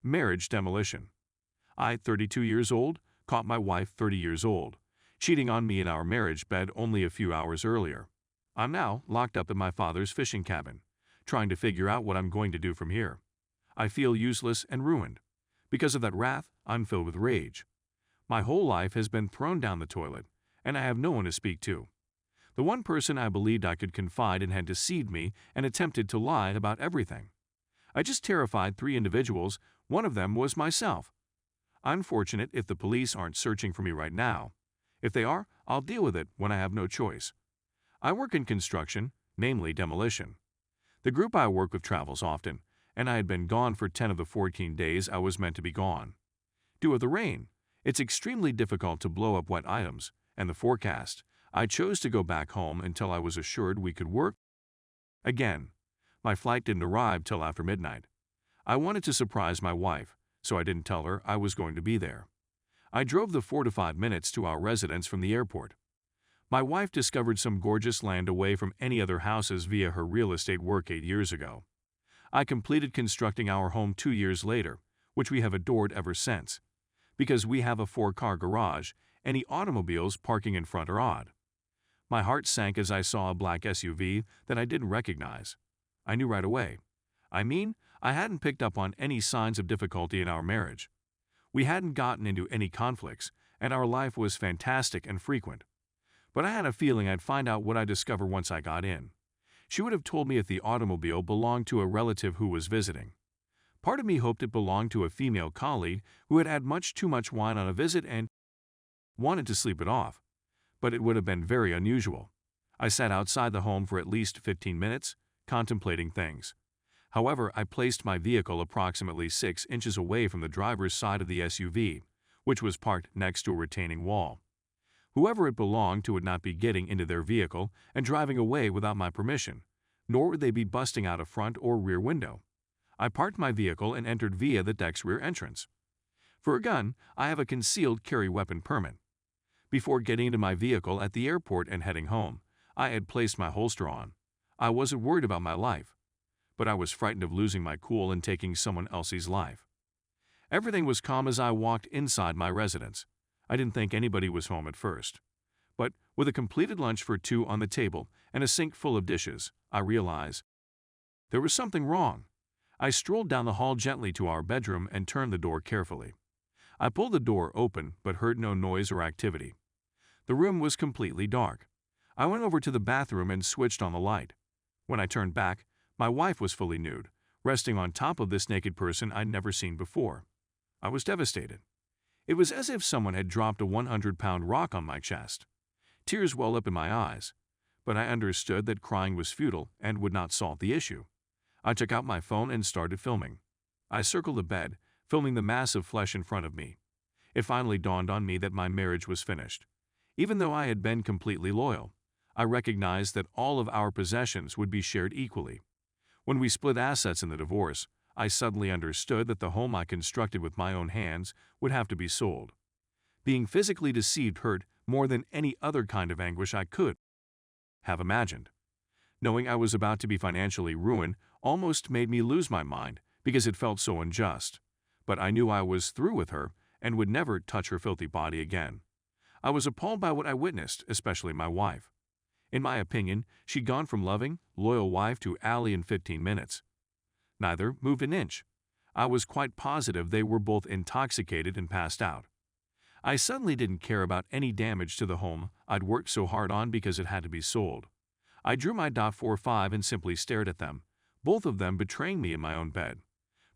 Marriage demolition. I, 32 years old, caught my wife, 30 years old, cheating on me in our marriage bed only a few hours earlier. I'm now locked up in my father's fishing cabin, trying to figure out what I'm going to do from here. I feel useless and ruined. Because of that wrath, I'm filled with rage. My whole life has been thrown down the toilet, and I have no one to speak to. The one person I believed I could confide in had deceived me and attempted to lie about everything. I just terrified 3 individuals. One of them was myself. I'm fortunate if the police aren't searching for me right now. If they are, I'll deal with it when I have no choice. I work in construction, namely demolition. The group I work with travels often, and I had been gone for 10 of the 14 days I was meant to be gone. Due to the rain, it's extremely difficult to blow up wet items, and the forecast, I chose to go back home until I was assured we could work again. My flight didn't arrive till after midnight. I wanted to surprise my wife, so I didn't tell her I was going to be there. I drove the 4 to 5 minutes to our residence from the airport. My wife discovered some gorgeous land away from any other houses via her real estate work 8 years ago. I completed constructing our home 2 years later, which we have adored ever since. Because we have a 4-car garage, any automobiles parking in front are odd. My heart sank as I saw a black SUV that I didn't recognize. I knew right away. I hadn't picked up on any signs of difficulty in our marriage. We hadn't gotten into any conflicts, and our life was fantastic and frequent. But I had a feeling I'd find out what I discovered once I got in. She would have told me if the automobile belonged to a relative who was visiting. Part of me hoped it belonged to a female colleague who had had much too much wine on a visit and wanted to sleep it off. But it would have been very unusual. I sat outside the home for at least 15 minutes, contemplating things. However, I placed my vehicle approximately 6 inches away from the driver's side of the SUV, which was parked next to a retaining wall. Whoever it belonged to would not be getting into their vehicle and driving away without my permission, nor would they be busting out a front or rear window. I parked my vehicle and entered via the deck's rear entrance. For a gun, I have a concealed carry weapon permit. Before getting into my vehicle at the airport and heading home, I had placed my holster on. I wasn't worried about my life, but I was frightened of losing my cool and taking someone else's life. Everything was calm as I walked inside my residence. I didn't think anybody was home at first. But with a completed lunch for 2 on the table and a sink full of dishes, I realized there was something wrong. I strolled down the hall gently to our bedroom and turned the door carefully. I pulled the door open but heard no noise or activity. The room was completely dark. I went over to the bathroom and switched on the light. When I turned back, my wife was fully nude, resting on top of this naked person I'd never seen before. I was devastated. It was as if someone had dropped a 100-pound rock on my chest. Tears welled up in my eyes, but I understood that crying was futile and would not solve the issue. I took out my phone and started filming. I circled the bed, filming the mass of flesh in front of me. It finally dawned on me that my marriage was finished. Even though I had been completely loyal, I recognized that all of our possessions would be shared equally. When we split assets in the divorce, I suddenly understood that the home I constructed with my own hands would have to be sold. Being physically deceived hurt more than any other kind of anguish I could have imagined. Knowing I was about to be financially ruined almost made me lose my mind because it felt so unjust. But I knew I was through with her and would never touch her filthy body again. I was appalled by what I witnessed, especially my wife. In my opinion, she'd gone from loving, loyal wife to ally in 15 minutes. Neither moved an inch. I was quite positive they were both intoxicated and passed out. I suddenly didn't care about any damage to the home I'd worked so hard on because it had to be sold. I drew my .45 and simply stared at them, both of them betraying me in my own bed.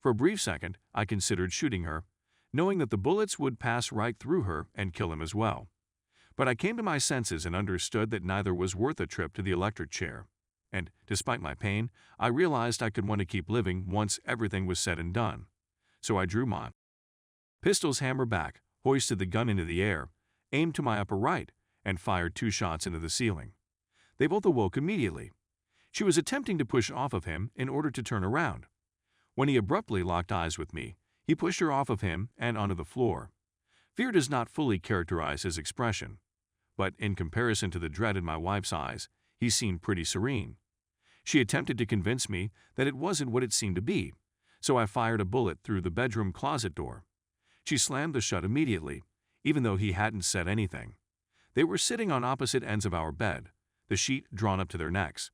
For a brief second, I considered shooting her, knowing that the bullets would pass right through her and kill him as well. But I came to my senses and understood that neither was worth a trip to the electric chair. And, despite my pain, I realized I could want to keep living once everything was said and done. So I drew my pistol's hammer back, hoisted the gun into the air, aimed to my upper right, and fired 2 shots into the ceiling. They both awoke immediately. She was attempting to push off of him in order to turn around. When he abruptly locked eyes with me, he pushed her off of him and onto the floor. Fear does not fully characterize his expression, but in comparison to the dread in my wife's eyes, he seemed pretty serene. She attempted to convince me that it wasn't what it seemed to be, so I fired a bullet through the bedroom closet door. She slammed the shut immediately, even though he hadn't said anything. They were sitting on opposite ends of our bed, the sheet drawn up to their necks.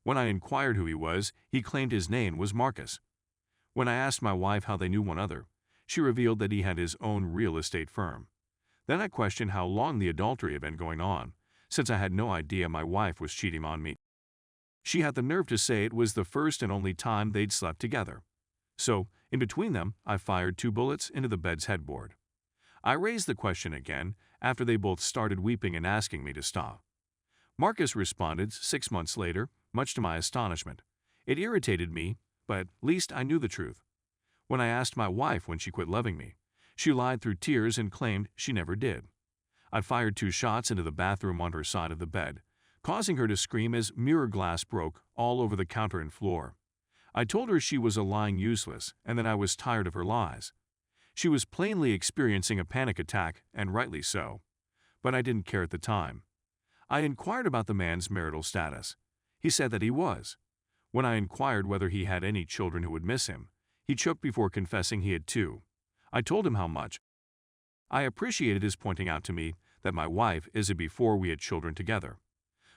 When I inquired who he was, he claimed his name was Marcus. When I asked my wife how they knew one another, she revealed that he had his own real estate firm. Then I questioned how long the adultery had been going on, since I had no idea my wife was cheating on me. She had the nerve to say it was the first and only time they'd slept together. So, in between them, I fired 2 bullets into the bed's headboard. I raised the question again after they both started weeping and asking me to stop. Marcus responded 6 months later, much to my astonishment. It irritated me, but at least I knew the truth. When I asked my wife when she quit loving me, she lied through tears and claimed she never did. I fired 2 shots into the bathroom on her side of the bed, causing her to scream as mirror glass broke all over the counter and floor. I told her she was a lying useless and that I was tired of her lies. She was plainly experiencing a panic attack, and rightly so. But I didn't care at the time. I inquired about the man's marital status. He said that he was. When I inquired whether he had any children who would miss him, he choked before confessing he had 2. I told him how much. I appreciated his pointing out to me that my wife is before we had children together.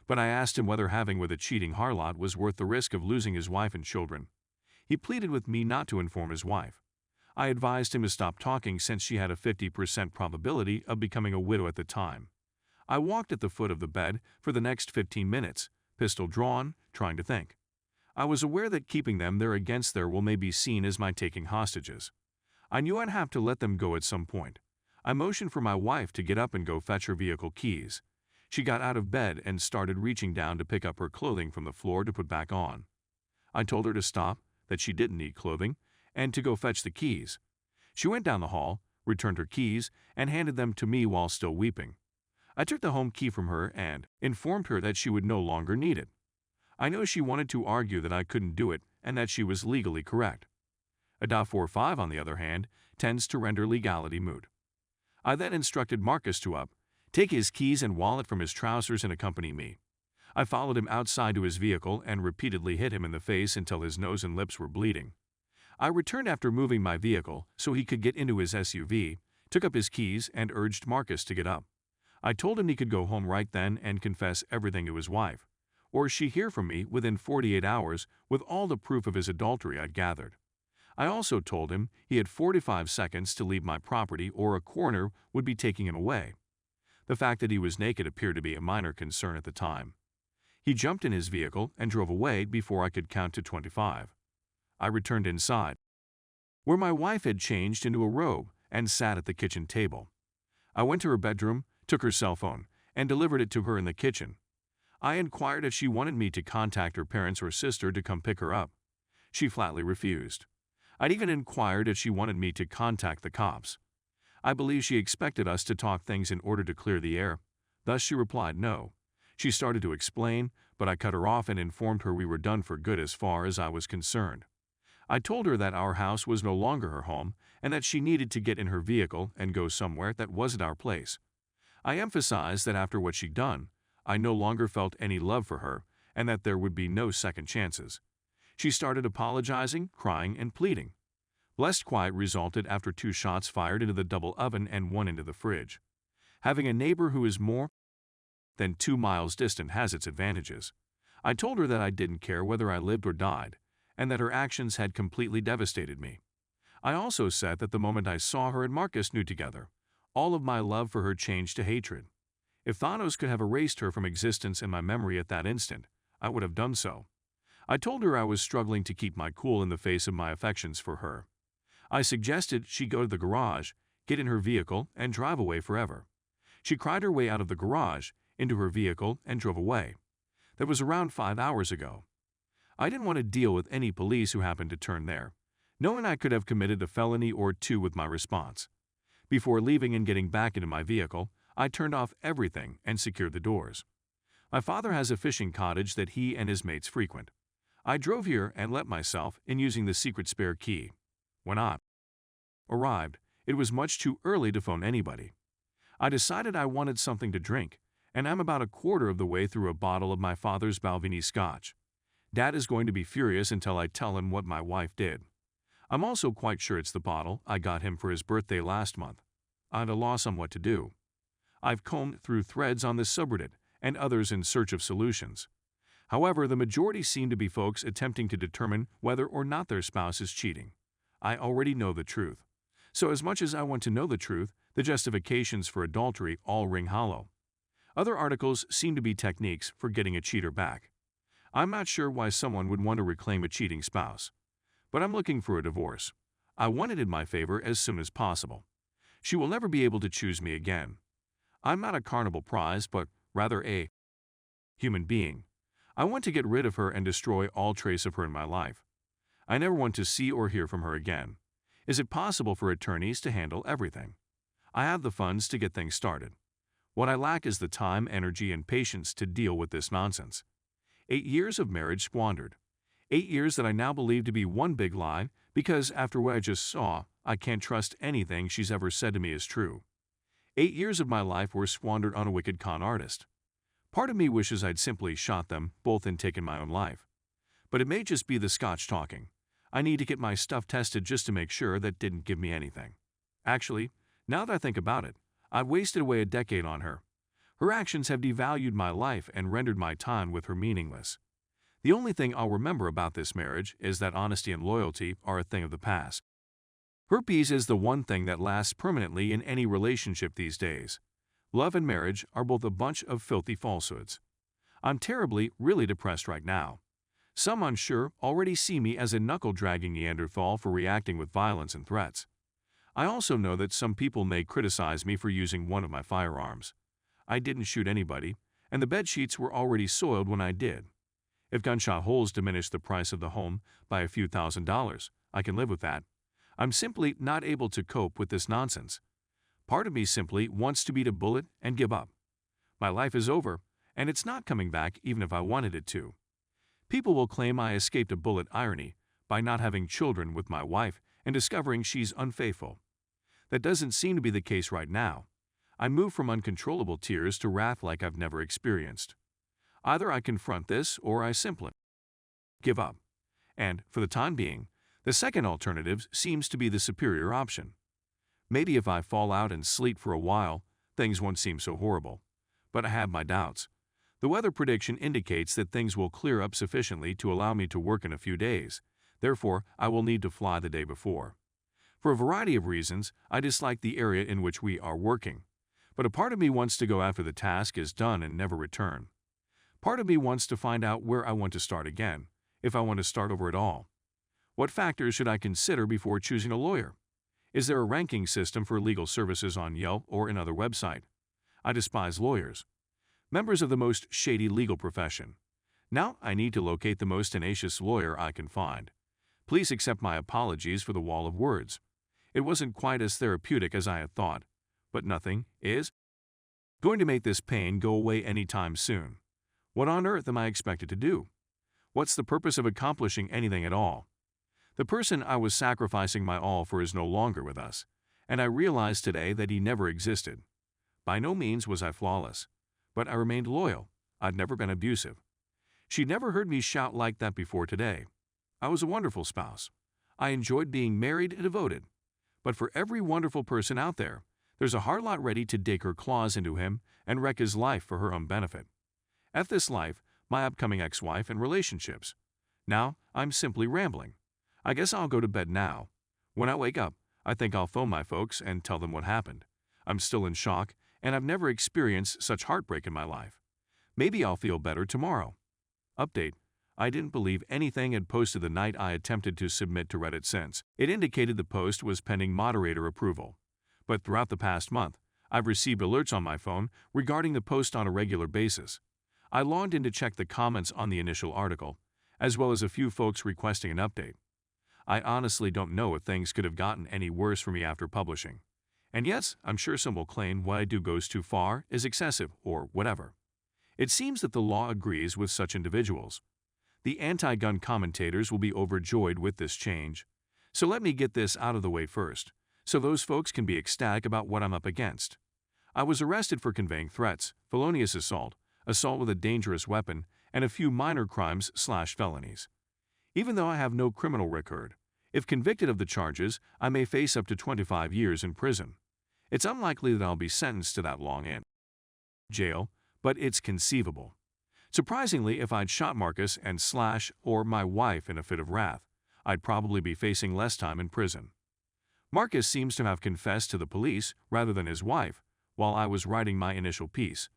But I asked him whether having with a cheating harlot was worth the risk of losing his wife and children. He pleaded with me not to inform his wife. I advised him to stop talking since she had a 50% probability of becoming a widow at the time. I walked at the foot of the bed for the next 15 minutes, pistol drawn, trying to think. I was aware that keeping them there against their will may be seen as my taking hostages. I knew I'd have to let them go at some point. I motioned for my wife to get up and go fetch her vehicle keys. She got out of bed and started reaching down to pick up her clothing from the floor to put back on. I told her to stop, that she didn't need clothing, and to go fetch the keys. She went down the hall, returned her keys, and handed them to me while still weeping. I took the home key from her and informed her that she would no longer need it. I know she wanted to argue that I couldn't do it and that she was legally correct. A 45, on the other hand, tends to render legality moot. I then instructed Marcus to take his keys and wallet from his trousers and accompany me. I followed him outside to his vehicle and repeatedly hit him in the face until his nose and lips were bleeding. I returned after moving my vehicle so he could get into his SUV, took up his keys, and urged Marcus to get up. I told him he could go home right then and confess everything to his wife, or she'd hear from me within 48 hours with all the proof of his adultery I'd gathered. I also told him he had 45 seconds to leave my property or a coroner would be taking him away. The fact that he was naked appeared to be a minor concern at the time. He jumped in his vehicle and drove away before I could count to 25. I returned inside, where my wife had changed into a robe and sat at the kitchen table. I went to her bedroom, took her cell phone, and delivered it to her in the kitchen. I inquired if she wanted me to contact her parents or sister to come pick her up. She flatly refused. I'd even inquired if she wanted me to contact the cops. I believe she expected us to talk things in order to clear the air. Thus she replied no. She started to explain, but I cut her off and informed her we were done for good as far as I was concerned. I told her that our house was no longer her home and that she needed to get in her vehicle and go somewhere that wasn't our place. I emphasized that after what she'd done, I no longer felt any love for her and that there would be no second chances. She started apologizing, crying, and pleading. Blessed quiet resulted after 2 shots fired into the double oven and 1 into the fridge. Having a neighbor who is more than 2 miles distant has its advantages. I told her that I didn't care whether I lived or died, and that her actions had completely devastated me. I also said that the moment I saw her and Marcus nude together, all of my love for her changed to hatred. If Thanos could have erased her from existence in my memory at that instant, I would have done so. I told her I was struggling to keep my cool in the face of my affections for her. I suggested she go to the garage, get in her vehicle, and drive away forever. She cried her way out of the garage, into her vehicle, and drove away. That was around 5 hours ago. I didn't want to deal with any police who happened to turn there, knowing I could have committed a felony or 2 with my response. Before leaving and getting back into my vehicle, I turned off everything and secured the doors. My father has a fishing cottage that he and his mates frequent. I drove here and let myself in using the secret spare key. When I arrived, it was much too early to phone anybody. I decided I wanted something to drink, and I'm about a quarter of the way through a bottle of my father's Balvenie scotch. Dad is going to be furious until I tell him what my wife did. I'm also quite sure it's the bottle I got him for his birthday last month. I'm at a loss on what to do. I've combed through threads on this subreddit and others in search of solutions. However, the majority seem to be folks attempting to determine whether or not their spouse is cheating. I already know the truth. So as much as I want to know the truth, the justifications for adultery all ring hollow. Other articles seem to be techniques for getting a cheater back. I'm not sure why someone would want to reclaim a cheating spouse. But I'm looking for a divorce. I want it in my favor as soon as possible. She will never be able to choose me again. I'm not a carnival prize, but rather a human being. I want to get rid of her and destroy all trace of her in my life. I never want to see or hear from her again. Is it possible for attorneys to handle everything? I have the funds to get things started. What I lack is the time, energy, and patience to deal with this nonsense. 8 years of marriage squandered. 8 years that I now believe to be one big lie because after what I just saw, I can't trust anything she's ever said to me is true. 8 years of my life were squandered on a wicked con artist. Part of me wishes I'd simply shot them both and taken my own life. But it may just be the scotch talking. I need to get my stuff tested just to make sure that didn't give me anything. Actually, now that I think about it, I've wasted away a decade on her. Her actions have devalued my life and rendered my time with her meaningless. The only thing I'll remember about this marriage is that honesty and loyalty are a thing of the past. Herpes is the one thing that lasts permanently in any relationship these days. Love and marriage are both a bunch of filthy falsehoods. I'm terribly, really depressed right now. Some unsure already see me as a knuckle-dragging Neanderthal for reacting with violence and threats. I also know that some people may criticize me for using one of my firearms. I didn't shoot anybody, and the bedsheets were already soiled when I did. If gunshot holes diminish the price of the home by a few $1,000s, I can live with that. I'm simply not able to cope with this nonsense. Part of me simply wants to beat a bullet and give up. My life is over, and it's not coming back even if I wanted it to. People will claim I escaped a bullet irony by not having children with my wife and discovering she's unfaithful. That doesn't seem to be the case right now. I move from uncontrollable tears to wrath like I've never experienced. Either I confront this or I simply give up. And, for the time being, the second alternative seems to be the superior option. Maybe if I fall out and sleep for a while, things won't seem so horrible. But I have my doubts. The weather prediction indicates that things will clear up sufficiently to allow me to work in a few days. Therefore, I will need to fly the day before. For a variety of reasons, I dislike the area in which we are working. But a part of me wants to go after the task is done and never return. Part of me wants to find out where I want to start again, if I want to start over at all. What factors should I consider before choosing a lawyer? Is there a ranking system for legal services on Yelp or another website? I despise lawyers. Members of the most shady legal profession. Now I need to locate the most tenacious lawyer I can find. Please accept my apologies for the wall of words. It wasn't quite as therapeutic as I had thought, but nothing is going to make this pain go away anytime soon. What on earth am I expected to do? What's the purpose of accomplishing anything at all? The person I was sacrificing my all for is no longer with us, and I realized today that he never existed. By no means was I flawless, but I remained loyal. I'd never been abusive. She'd never heard me shout like that before today. I was a wonderful spouse. I enjoyed being married and devoted. But for every wonderful person out there, there's a harlot ready to dig her claws into him and wreck his life for her own benefit. F this life, my upcoming ex-wife, and relationships. Now, I'm simply rambling. I guess I'll go to bed now. When I wake up, I think I'll phone my folks and tell them what happened. I'm still in shock, and I've never experienced such heartbreak in my life. Maybe I'll feel better tomorrow. Update. I didn't believe anything had posted the night I attempted to submit to Reddit since. It indicated the post was pending moderator approval. But throughout the past month, I've received alerts on my phone regarding the post on a regular basis. I logged in to check the comments on the initial article, as well as a few folks requesting an update. I honestly don't know if things could have gotten any worse for me after publishing. And yes, I'm sure some will claim what I do goes too far, is excessive, or whatever. It seems that the law agrees with such individuals. The anti-gun commentators will be overjoyed with this change. So let me get this out of the way first, so those folks can be ecstatic about what I'm up against. I was arrested for conveying threats, felonious assault, assault with a dangerous weapon, and a few minor crimes/felonies. Even though I have no criminal record, If convicted of the charges, I may face up to 25 years in prison. It's unlikely that I'll be sentenced to that long in jail, but it's conceivable. Surprisingly, if I'd shot Marcus and Slash or my wife in a fit of wrath, I'd probably be facing less time in prison. Marcus seems to have confessed to the police rather than his wife while I was writing my initial piece.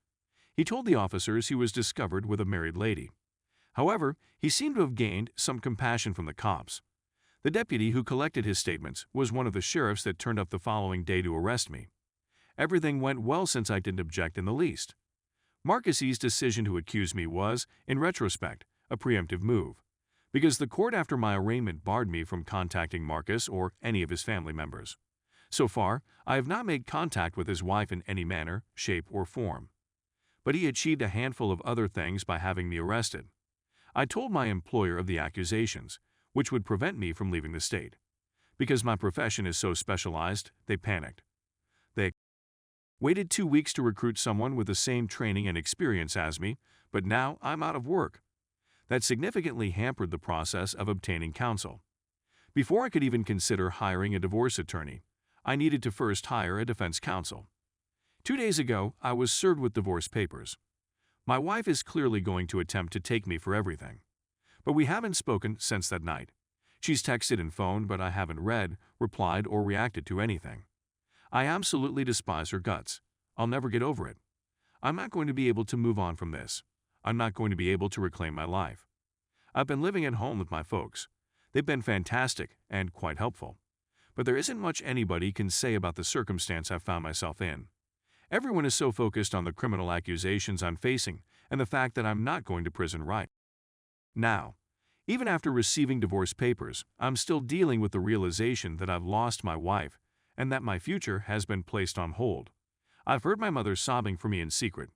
He told the officers he was discovered with a married lady. However, he seemed to have gained some compassion from the cops. The deputy who collected his statements was one of the sheriffs that turned up the following day to arrest me. Everything went well since I didn't object in the least. Marcus's decision to accuse me was, in retrospect, a preemptive move, because the court after my arraignment barred me from contacting Marcus or any of his family members. So far, I have not made contact with his wife in any manner, shape, or form. But he achieved a handful of other things by having me arrested. I told my employer of the accusations, which would prevent me from leaving the state. Because my profession is so specialized, they panicked. They waited 2 weeks to recruit someone with the same training and experience as me, but now I'm out of work. That significantly hampered the process of obtaining counsel. Before I could even consider hiring a divorce attorney, I needed to first hire a defense counsel. 2 days ago, I was served with divorce papers. My wife is clearly going to attempt to take me for everything. But we haven't spoken since that night. She's texted and phoned, but I haven't read, replied, or reacted to anything. I absolutely despise her guts. I'll never get over it. I'm not going to be able to move on from this. I'm not going to be able to reclaim my life. I've been living at home with my folks. They've been fantastic and quite helpful. But there isn't much anybody can say about the circumstance I've found myself in. Everyone is so focused on the criminal accusations I'm facing and the fact that I'm not going to prison right now. Even after receiving divorce papers, I'm still dealing with the realization that I've lost my wife and that my future has been placed on hold. I've heard my mother sobbing for me in secret.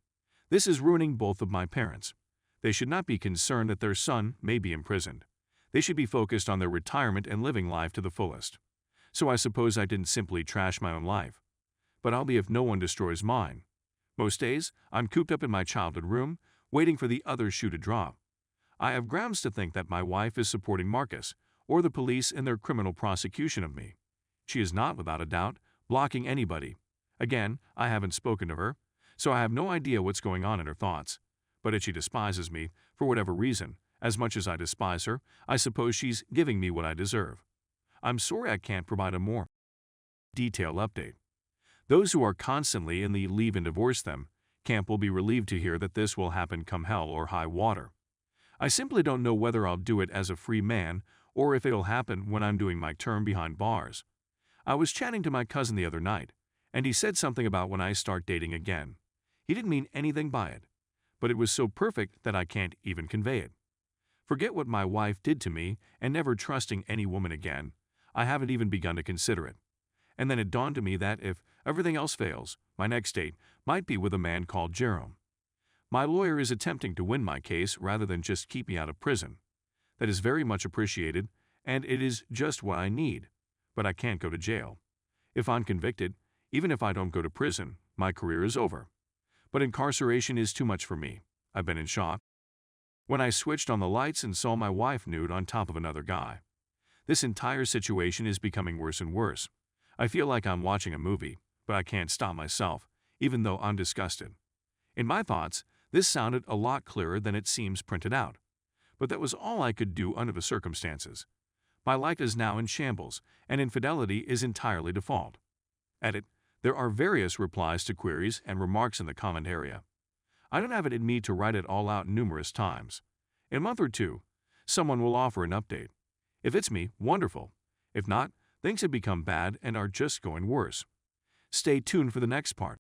This is ruining both of my parents. They should not be concerned that their son may be imprisoned. They should be focused on their retirement and living life to the fullest. So I suppose I didn't simply trash my own life. But I'll be if no one destroys mine. Most days, I'm cooped up in my childhood room, waiting for the other shoe to drop. I have grounds to think that my wife is supporting Marcus or the police in their criminal prosecution of me. She is not, without a doubt, blocking anybody. Again, I haven't spoken to her, so I have no idea what's going on in her thoughts. But if she despises me, for whatever reason, as much as I despise her, I suppose she's giving me what I deserve. I'm sorry I can't provide a more detailed update. Those who are constantly in the leave and divorce them camp will be relieved to hear that this will happen come hell or high water. I simply don't know whether I'll do it as a free man or if it'll happen when I'm doing my term behind bars. I was chatting to my cousin the other night, and he said something about when I start dating again. He didn't mean anything by it, but it was so perfect that I can't even convey it. Forget what my wife did to me and never trusting any woman again. I haven't even begun to consider it. And then it dawned on me that if everything else fails, my next date might be with a man called Jerome. My lawyer is attempting to win my case rather than just keep me out of prison. That is very much appreciated, and it is just what I need. But I can't go to jail. If I'm convicted, even if I don't go to prison, my career is over. But incarceration is too much for me. I've been in shock when I switched on the lights and saw my wife nude on top of another guy. This entire situation is becoming worse and worse. I feel like I'm watching a movie, but I can't stop myself, even though I'm disgusted. In my thoughts, this sounded a lot clearer than it seems printed out. But that was all I could do under the circumstances. My life is now in shambles, and infidelity is entirely default. Edit. There are various replies to queries and remarks in the comment area. I don't have it in me to write it all out numerous times. In a month or two, someone will offer an update. If it's me, wonderful. If not, things have become bad and are just going worse. Stay tuned for the next part.